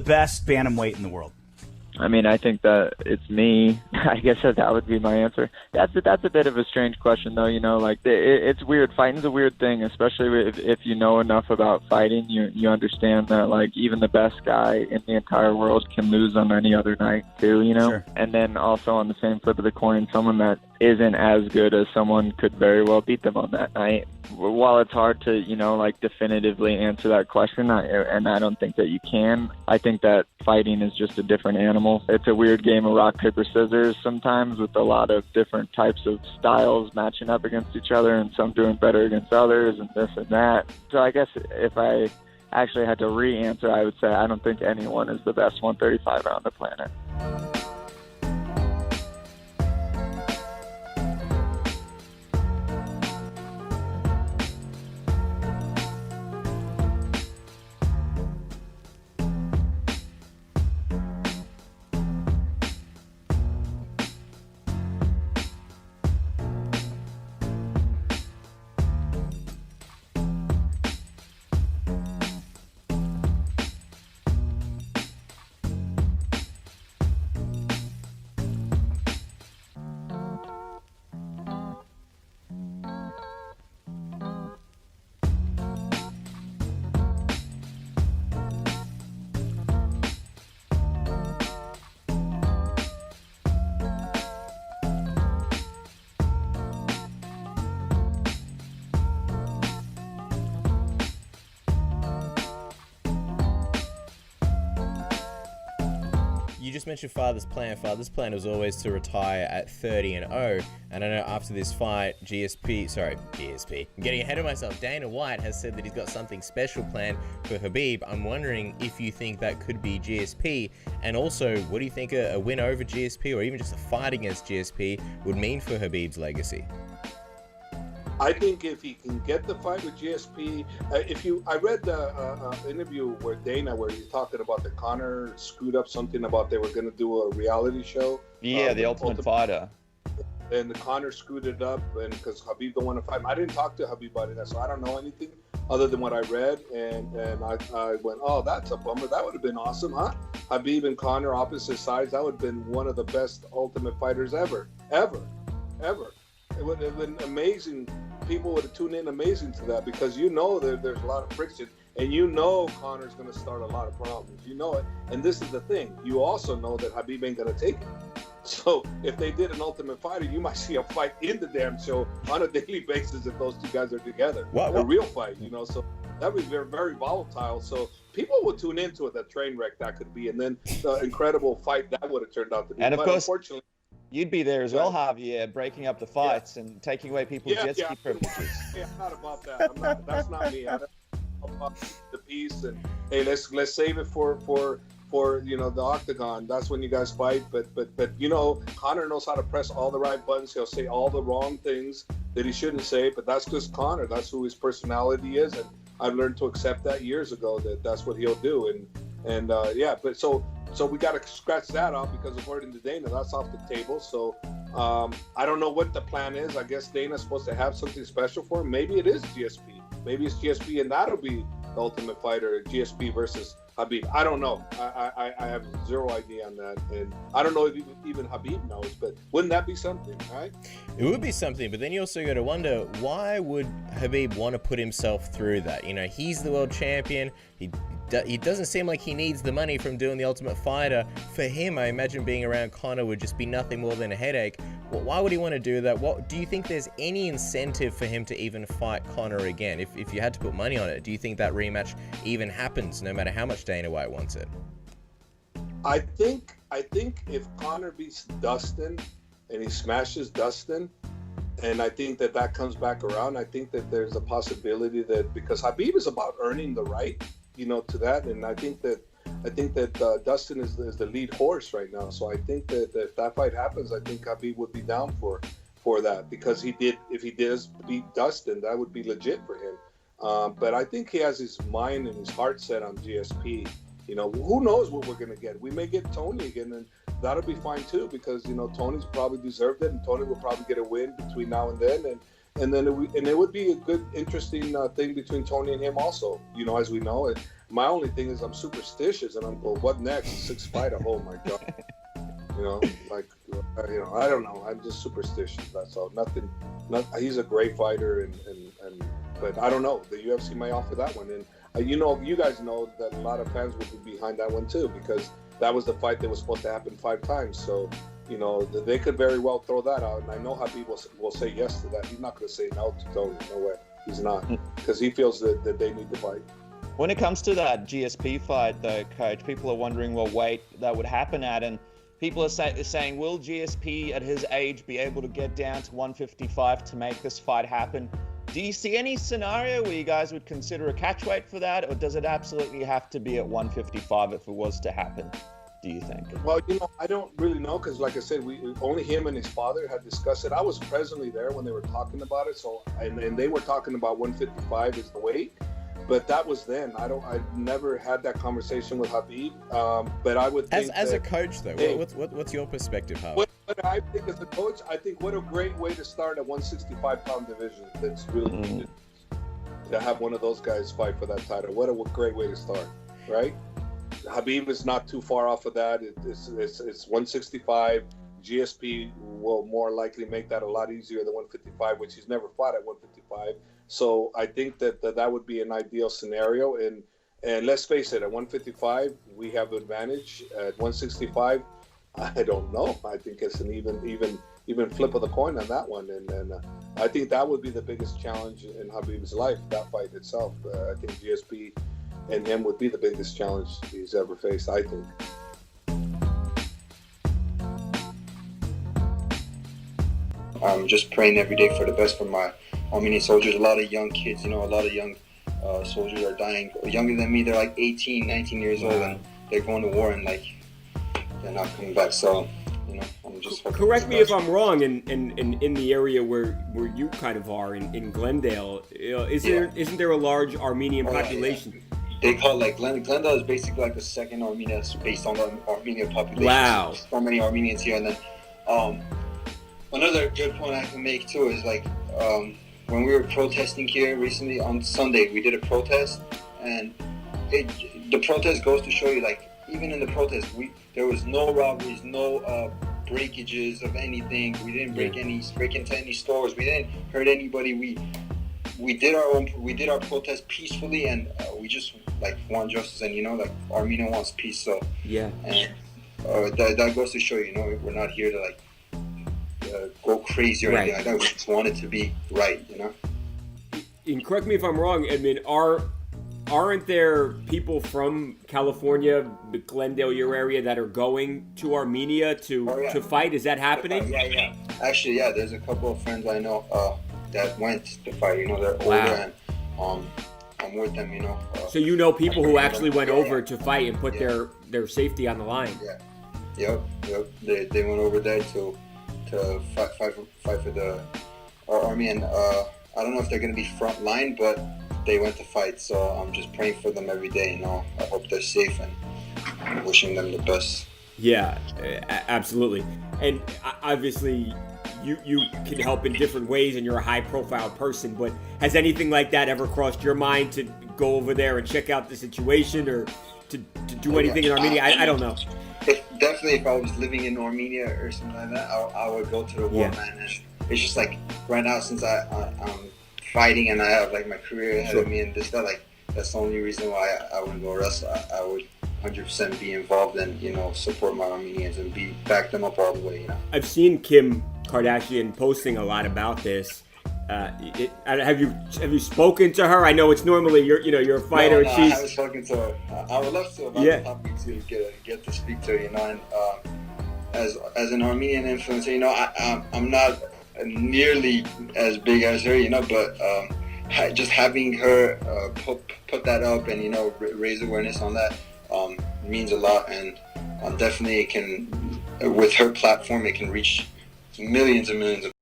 best bantamweight in the world? I mean, I think that it's me. I guess that would be my answer. That's a bit of a strange question, though. You know, like it's weird. Fighting's a weird thing, especially if you know enough about fighting. You understand that like even the best guy in the entire world can lose on any other night too. You know, Sure. And then also on the same flip of the coin, someone that isn't as good as someone could very well beat them on that night. While it's hard to, like definitively answer that question, and I don't think that you can, I think that fighting is just a different animal. It's a weird game of rock, paper, scissors sometimes with a lot of different types of styles matching up against each other and some doing better against others and this and that. So I guess if I actually had to re-answer, I would say I don't think anyone is the best 135 on the planet. You just mentioned Father's plan. Father's plan was always to retire at 30-0, and I know after this fight, GSP, I'm getting ahead of myself. Dana White has said that he's got something special planned for Khabib. I'm wondering if you think that could be GSP, and also, what do you think a win over GSP, or even just a fight against GSP, would mean for Khabib's legacy? I think if he can get the fight with GSP, I read the interview where you're talking about the Conor screwed up something about they were going to do a reality show. Yeah, the Ultimate Fighter. And the Conor screwed it up, and because Khabib don't want to fight him. I didn't talk to Khabib about it, so I don't know anything other than what I read. And I went, oh, that's a bummer. That would have been awesome, huh? Khabib and Conor opposite sides. That would have been one of the best Ultimate Fighters ever. It would have been amazing. People would have tuned in amazing to that, because there's a lot of friction, and Conor's going to start a lot of problems. You know it. And this is the thing. You also know that Khabib ain't going to take it. So if they did an Ultimate Fighter, you might see a fight in the damn show on a daily basis if those two guys are together. A real fight, So that would be very, very volatile. So people would tune into it, that train wreck that could be, and then the incredible fight that would have turned out to be. And of course, unfortunately, you'd be there as well, Javier, breaking up the fights and taking away people's jet ski privileges. Yeah, I'm not about that. That's not me. I'm about the peace, and hey, let's save it for the octagon. That's when you guys fight. But Conor knows how to press all the right buttons. He'll say all the wrong things that he shouldn't say, but that's just Conor. That's who his personality is, and I've learned to accept that years ago, that's what he'll do. But so we got to scratch that off, because according to Dana, that's off the table. So I don't know what the plan is. I guess Dana's supposed to have something special for him. Maybe it is GSP. Maybe it's GSP, and that'll be the Ultimate Fighter, GSP versus Khabib. I don't know. I have zero idea on that. And I don't know if even Khabib knows, but wouldn't that be something, right? It would be something, but then you also got to wonder, why would Khabib want to put himself through that? He's the world champion. He doesn't seem like he needs the money from doing the Ultimate Fighter. For him, I imagine being around Conor would just be nothing more than a headache. Well, why would he want to do that? Do you think there's any incentive for him to even fight Conor again? If you had to put money on it, do you think that rematch even happens, no matter how much Dana White wants it? I think if Conor beats Dustin and he smashes Dustin, and I think that comes back around, I think that there's a possibility that, because Khabib is about earning the right, to that, and I think that Dustin is the lead horse right now. So I think that if that fight happens, I think Khabib would be down for that, because if he does beat Dustin, that would be legit for him. But I think he has his mind and his heart set on GSP. Who knows what we're gonna get? We may get Tony again, and that'll be fine too, because Tony's probably deserved it, and Tony will probably get a win between now and then, and then it would be a good, interesting thing between Tony and him also. As we know, My only thing is I'm superstitious, and I'm going, what next? Sixth fight? Oh my god! You know, like, you know, I don't know. I'm just superstitious. That's all. Nothing. He's a great fighter, but I don't know. The UFC may offer that one, and you know, you guys know that a lot of fans will be behind that one too, because that was the fight that was supposed to happen 5 times. So, you know, they could very well throw that out, and I know Khabib will say yes to that. He's not going to say no to Tony. No way. He's not, because he feels that they need to fight. When it comes to that GSP fight, though, Coach, people are wondering what weight that would happen at, and people are saying, will GSP at his age be able to get down to 155 to make this fight happen? Do you see any scenario where you guys would consider a catch weight for that, or does it absolutely have to be at 155 if it was to happen, do you think? Well, you know, I don't really know, because like I said, only him and his father had discussed it. I was presently there when they were talking about it, so and they were talking about 155 is the weight. But that was then. I've never had that conversation with Khabib. But I would think as a coach, though, hey, what's your perspective, Howard? What I think as a coach, I think what a great way to start a 165-pound division that's really needed to have one of those guys fight for that title. What a great way to start, right? Khabib is not too far off of that. It's 165. GSP will more likely make that a lot easier than 155, which he's never fought at 155. So I think that would be an ideal scenario. And let's face it, at 155 we have advantage. At 165, I don't know. I think it's an even flip of the coin on that one. And I think that would be the biggest challenge in Khabib's life, that fight itself. I think GSP and him would be the biggest challenge he's ever faced, I think. I'm just praying every day for the best for my Armenian soldiers. A lot of young kids, you know, a lot of young soldiers are dying. Younger than me, they're like 18, 19 years old, and they're going to war, and like they're not coming back. So, you know, I'm just correct me if I'm wrong. In the area where you kind of are in Glendale, isn't there a large Armenian population? Yeah. They call it like Glendale is basically like the second Armenia based on the Armenian population. Wow. So many Armenians here, and then another good point I can make too is like when we were protesting here recently on Sunday, we did a protest, and the protest goes to show you, like, even in the protest, there was no robberies, no breakages of anything. We didn't break into any stores. We didn't hurt anybody. We did our protest peacefully, and we just like want justice, and you know, like Armenia wants peace. So yeah, and that goes to show you, know, we're not here to like go crazy or anything like that. We just want it to be right, you know. And correct me if I'm wrong. I mean, aren't there people from California, the Glendale, your area, that are going to Armenia to fight? Is that happening? Yeah. Actually, yeah. There's a couple of friends I know that went to fight. You know, they're older, and I'm with them. You know. So you know people who actually went over to fight and put their safety on the line. Yeah. Yep. They went over there to fight for the army, and I don't know if they're gonna be front line, but they went to fight. So I'm just praying for them every day. You know, I hope they're safe, and wishing them the best. Yeah, absolutely. And obviously, you can help in different ways, and you're a high-profile person. But has anything like that ever crossed your mind to go over there and check out the situation, or to do anything in Armenia? I don't know. Definitely, if I was living in Armenia or something like that, I would go to the war, man. And it's just like right now, since I'm fighting and I have like my career ahead of me and this, that, like that's the only reason why I would go wrestle. I would 100% be involved and, you know, support my Armenians and back them up all the way, you know. I've seen Kim Kardashian posting a lot about this. Have you spoken to her? I know it's normally you're a fighter. No, I haven't spoken to her. I would love to about the topic to get to speak to her, you know. And as an Armenian influencer, you know, I'm not nearly as big as her, you know, but just having her put that up and, you know, raise awareness on that means a lot, and definitely it can, with her platform, it can reach millions and millions of